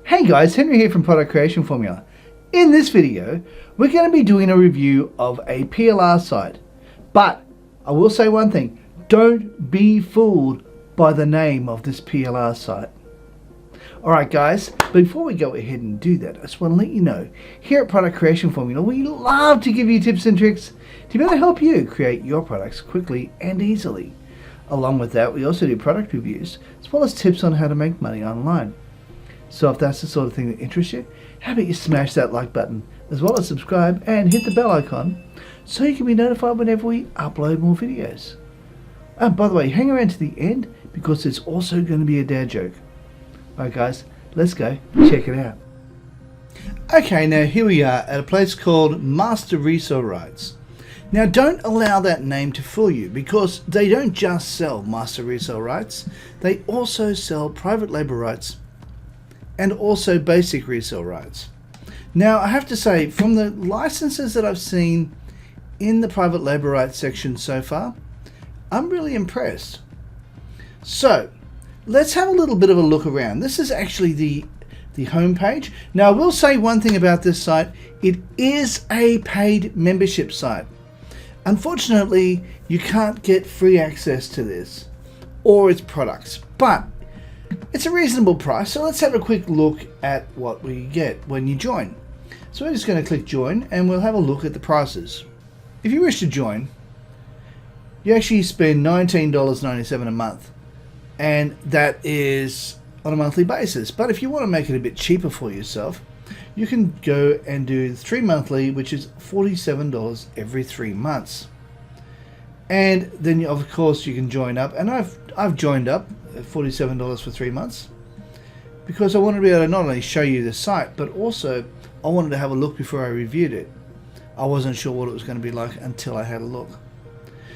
Hey guys, Henry here from Product Creation Formula. In this video, we're going to be doing a review of a PLR site. But I will say one thing, don't be fooled by the name of this PLR site. Alright guys, before we go ahead and do that, I just want to let you know, here at Product Creation Formula, we love to give you tips and tricks to be able to help you create your products quickly and easily. Along with that, we also do product reviews, as well as tips on how to make money online. So if that's the sort of thing that interests you, how about you smash that like button, as well as subscribe and hit the bell icon, so you can be notified whenever we upload more videos. And by the way, hang around to the end, because there's also going to be a dad joke. Alright guys, let's go check it out. Okay, now here we are at a place called Master Resell Rights. Now don't allow that name to fool you, because they don't just sell Master Resell Rights, they also sell private label rights and also basic resale rights. Now I have to say, from the licenses that I've seen in the private label rights section so far, I'm really impressed. So let's have a little bit of a look around. This is actually the home page. Now I will say one thing about this site, it is a paid membership site. Unfortunately, you can't get free access to this or its products, but it's a reasonable price. So let's have a quick look at what we get when you join. So we're just going to click join and we'll have a look at the prices. If you wish to join, you actually spend $19.97 a month, and that is on a monthly basis. But if you want to make it a bit cheaper for yourself, you can go and do 3 monthly, which is $47 every 3 months. And then of course you can join up, and I've joined up at $47 for 3 months because I wanted to be able to not only show you the site, but also I wanted to have a look before I reviewed it. I wasn't sure what it was going to be like until I had a look.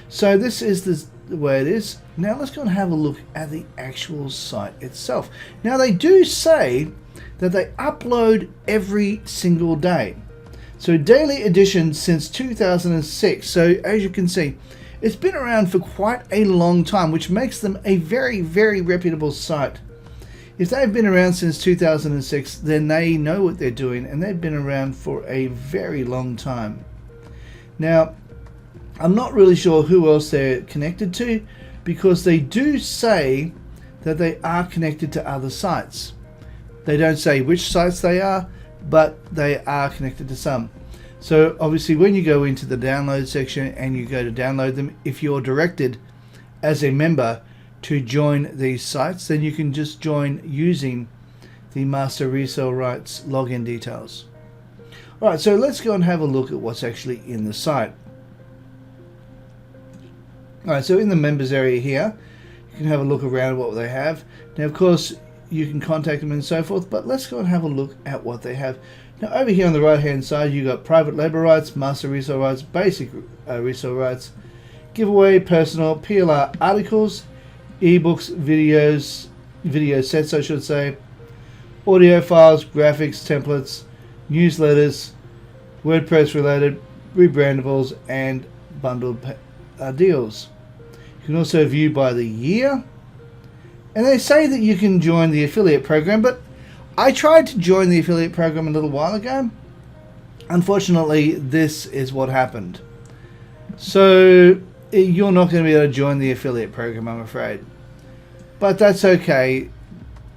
So this is the way it is. Now let's go and have a look at the actual site itself. Now they do say that they upload every single day. So daily editions since 2006. So as you can see, it's been around for quite a long time, which makes them a very, very reputable site. If they've been around since 2006, then they know what they're doing, and they've been around for a very long time. Now, I'm not really sure who else they're connected to, because they do say that they are connected to other sites. They don't say which sites they are, but they are connected to some. So obviously when you go into the download section and you go to download them, if you're directed as a member to join these sites, then you can just join using the Master Resell Rights login details. Alright, so let's go and have a look at what's actually in the site. Alright, so in the members area here, you can have a look around what they have. Now of course you can contact them and so forth, but let's go and have a look at what they have. Now over here on the right hand side, you got private label rights, master resale rights, basic resale rights, giveaway, personal, PLR articles, ebooks, videos, video sets I should say, audio files, graphics, templates, newsletters, WordPress related, rebrandables, and bundled deals. You can also view by the year, and they say that you can join the affiliate program, but I tried to join the affiliate program a little while ago. Unfortunately, this is what happened. So you're not going to be able to join the affiliate program, I'm afraid. But that's okay.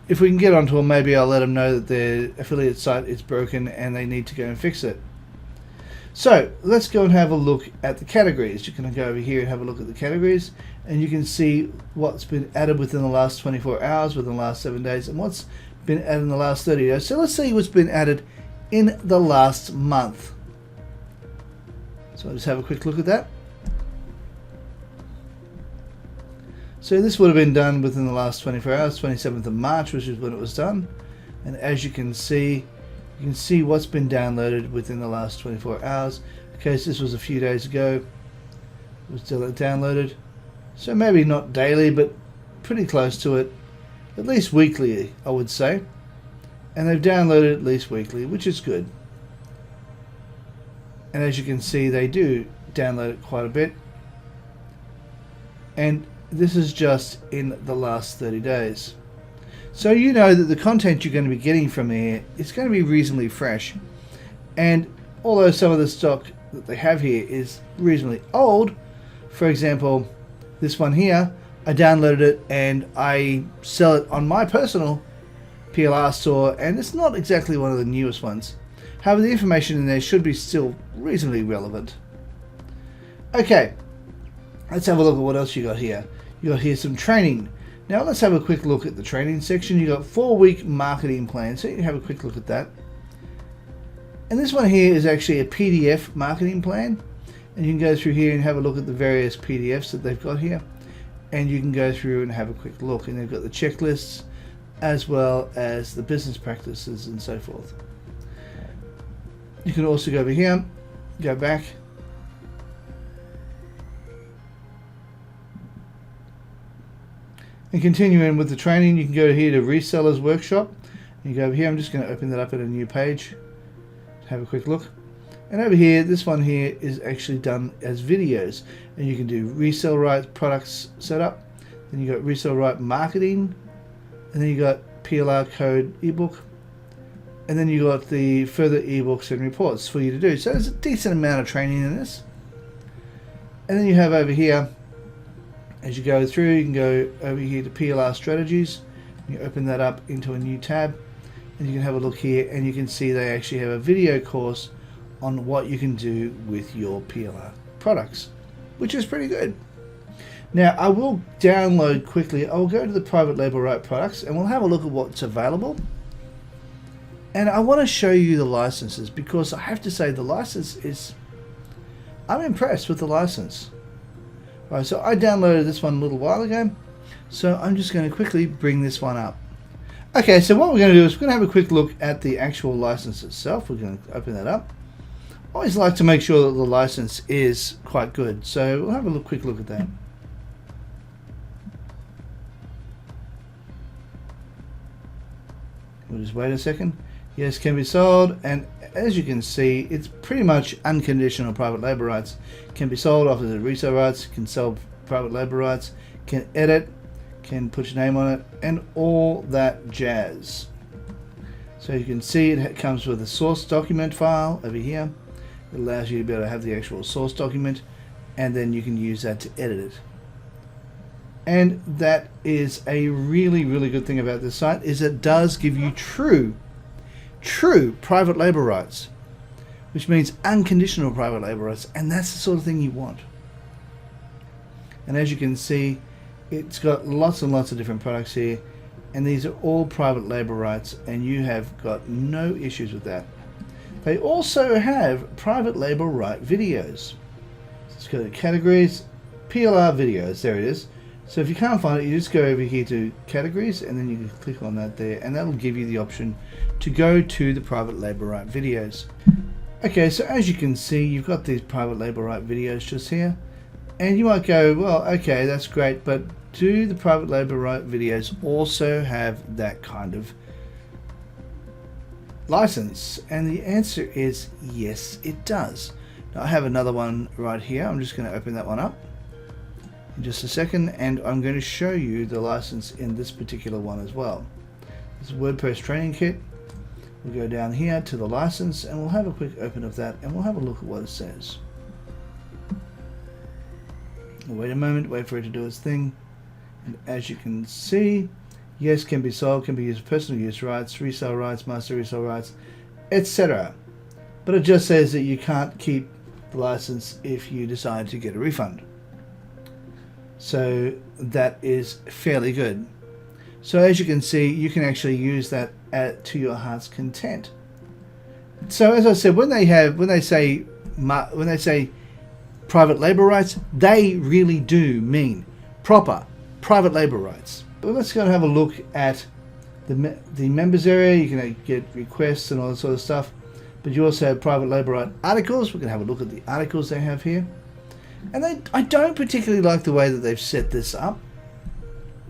If we can get onto them, maybe I'll let them know that their affiliate site is broken and they need to go and fix it. So let's go and have a look at the categories. You can go over here and have a look at the categories, and you can see what's been added within the last 24 hours, within the last 7 days, and what's been added in the last 30 days. So let's see what's been added in the last month. So I'll just have a quick look at that. So this would have been done within the last 24 hours, 27th of March, which is when it was done. And as you can see what's been downloaded within the last 24 hours. Okay, so this was a few days ago. It was still downloaded. So maybe not daily, but pretty close to it. At least weekly, I would say. And they've downloaded at least weekly, which is good. And as you can see, they do download it quite a bit. And this is just in the last 30 days. So you know that the content you're going to be getting from here is going to be reasonably fresh. And although some of the stock that they have here is reasonably old, for example, this one here, I downloaded it and I sell it on my personal PLR store, and it's not exactly one of the newest ones. However, the information in there should be still reasonably relevant. Okay, let's have a look at what else you got here. You got here some training. Now let's have a quick look at the training section. You got 4-week marketing plan, so you can have a quick look at that. And this one here is actually a PDF marketing plan, and you can go through here and have a look at the various PDFs that they've got here, and you can go through and have a quick look, and they've got the checklists as well as the business practices and so forth. You can also go over here, go back, and continuing with the training. You can go here to Resellers Workshop. You go over here. I'm just going to open that up at a new page. Have a quick look. And over here, this one here is actually done as videos. And you can do resell right products setup. Then you got resell right marketing. And then you got PLR code ebook. And then you got the further ebooks and reports for you to do. So there's a decent amount of training in this. And then you have over here, as you go through, you can go over here to PLR strategies. You open that up into a new tab, and you can have a look here, and you can see they actually have a video course on what you can do with your PLR products, which is pretty good. Now I will download quickly. I'll go to the private label right products, and we'll have a look at what's available. And I want to show you the licenses, because I have to say the license is, I'm impressed with the license. Right, so I downloaded this one a little while ago, so I'm just going to quickly bring this one up. Okay, so what we're going to do is we're going to have a quick look at the actual license itself. We're going to open that up. I always like to make sure that the license is quite good, so we'll have a quick look at that. We'll just wait a second. Yes, can be sold, and as you can see, it's pretty much unconditional private label rights. Can be sold, offers the resale rights, can sell private label rights, can edit, can put your name on it, and all that jazz. So you can see it comes with a source document file over here. It allows you to be able to have the actual source document, and then you can use that to edit it. And that is a really, really good thing about this site, is it does give you true private label rights, which means unconditional private label rights, and that's the sort of thing you want. And as you can see, it's got lots and lots of different products here, and these are all private label rights, and you have got no issues with that. They also have private label right videos. Let's go to categories, PLR videos, there it is. So if you can't find it, you just go over here to categories, and then you can click on that there, and that will give you the option to go to the private label right videos. Okay, so as you can see, you've got these private label right videos just here, and you might go, well, okay, that's great, but do the private label right videos also have that kind of license? And the answer is yes, it does. Now I have another one right here. I'm just going to open that one up in just a second, and I'm going to show you the license in this particular one as well. This is WordPress training kit. We'll go down here to the license, and we'll have a quick open of that, and we'll have a look at what it says. We'll wait a moment, wait for it to do its thing, and as you can see, yes, can be sold, can be used for personal use rights, resale rights, master resale rights, etc. But it just says that you can't keep the license if you decide to get a refund. So that is fairly good. So as you can see, you can actually use that to your heart's content. So as I said, when they say private label rights, they really do mean proper private label rights. But let's go and have a look at the members area. You can get requests and all that sort of stuff, but you also have private label right articles. We're going to have a look at the articles they have here. And I don't particularly like the way that they've set this up.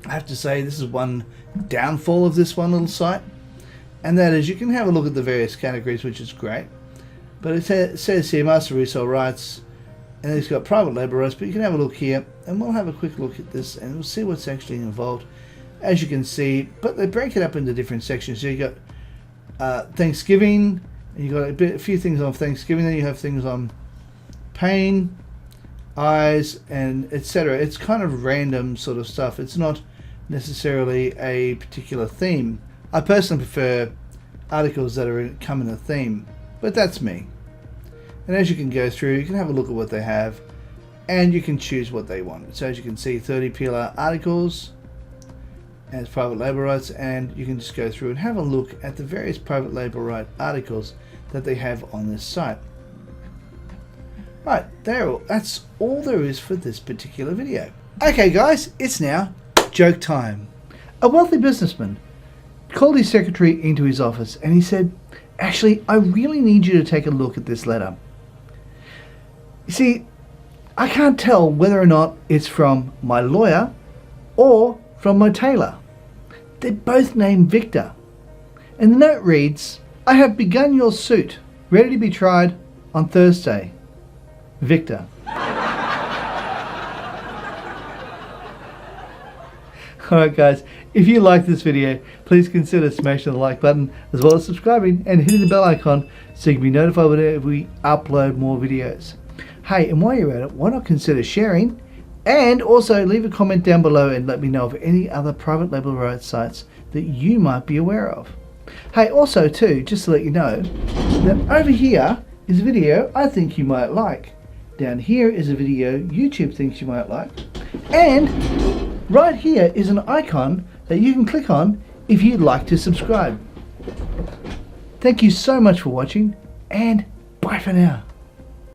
I have to say this is one downfall of this one little site, and that is you can have a look at the various categories, which is great, but it says here master resale rights, and it's got private label rights, but you can have a look here, and we'll have a quick look at this, and we'll see what's actually involved. as you can see, but they break it up into different sections. So you got Thanksgiving, and you got a few things on Thanksgiving, then you have things on pain, eyes, and etc. It's kind of random sort of stuff. It's not necessarily a particular theme. I personally prefer articles that come in a theme, but that's me. And as you can go through, you can have a look at what they have, and you can choose what they want. So as you can see, 30 PLR articles as private label rights, and you can just go through and have a look at the various private label right articles that they have on this site. Right, that's all there is for this particular video. Okay guys, it's now joke time. A wealthy businessman called his secretary into his office and he said, "Ashley, I really need you to take a look at this letter. You see, I can't tell whether or not it's from my lawyer or from my tailor. They're both named Victor. And the note reads, I have begun your suit, ready to be tried on Thursday. Victor." Alright guys, if you like this video, please consider smashing the like button as well as subscribing and hitting the bell icon so you can be notified whenever we upload more videos. Hey, and while you're at it, why not consider sharing, and also leave a comment down below and let me know of any other private label rights sites that you might be aware of. Hey, also too, just to let you know, that over here is a video I think you might like. Down here is a video YouTube thinks you might like. And right here is an icon that you can click on if you'd like to subscribe. Thank you so much for watching, and bye for now.